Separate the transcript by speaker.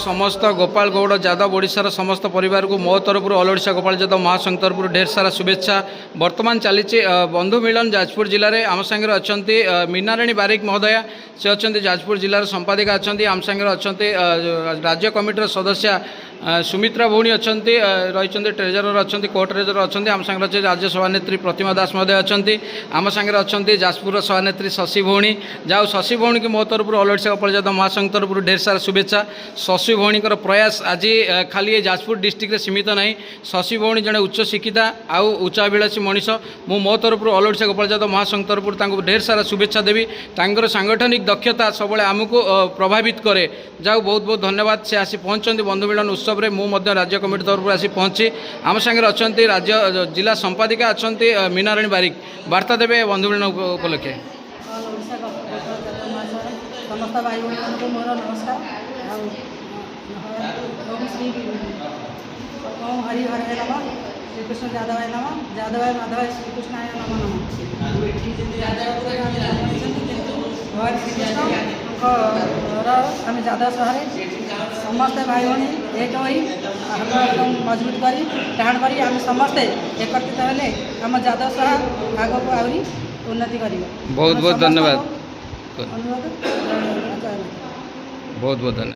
Speaker 1: समस्त गोपाल गौड़ यादव ओडिशार समस्त परिवार को मो तरफ ऑल ओडिशा गोपाल यादव महासंघ तरफ ढेर सारा शुभेच्छा। वर्तमान चली बंधु मिलन जाजपुर जिले में आम सांगे अच्छा मीनाराणी बारिक महोदया से अच्छा जाजपुर जिलार संपादिका अच्छा आम सांगे अच्छा राज्य कमिटर सदस्य सुमित्रा भौणी अच्छा रही ट्रेजरर अच्छा को ट्रेजरर अच्छा आम सांगे अच्छे राज्य सभानेत्री प्रतिमा दास महोदय अच्छा आम सांगे अच्छा जाजपुर सभानेत्री शशि भौणी जाओ शशि भौणी की मो तरफ ऑल ओडिशा गोपाल यादव महासंघ तरफ ढेर सारा शुभेच्छा। शशि भौणी प्रयास आज खाली जाजपुर डिस्ट्रिक्ट सीमित ना शशि भौणी जड़े उच्च शिक्षिता आउ उच्चाभिलाषी मनीष मु मो तरफ ऑल ओडिशा गोपाल यादव महासंघ तरफ ढेर सारा शुभेच्छा देवी। तांकर सांगठनिक दक्षता सब आमको प्रभावित करे जाऊ बहुत बहुत धन्यवाद। से आसी पहुँचती बंधु मिलन उत्सव में मुझे राज्य कमिटी तरफ आसी पहुँची आम सांगे अच्छा राज्य जिला संपादिका अच्छा मीनाराणी बारिक वार्ता देवे बंधु मिलन उपलक्षे।
Speaker 2: समस्त भाई भाई को मोर नमस्कार। ओम श्री ओम हरि हरे नम श्रीकृष्ण जादवाय नम जादवाय माधवाय श्रीकृष्णाय नम नम। भगवान श्रीकृष्ण आम जादव सहर समस्ते भाई भाई एक हो मजबूत करी टाण करी आम समस्ते एकत्रित हेले आम जादव सहर आग को आहरी उन्नति कर।
Speaker 1: बहुत बहुत धन्यवाद।
Speaker 2: अनुरोध
Speaker 1: बहुत बहुत धन्यवाद।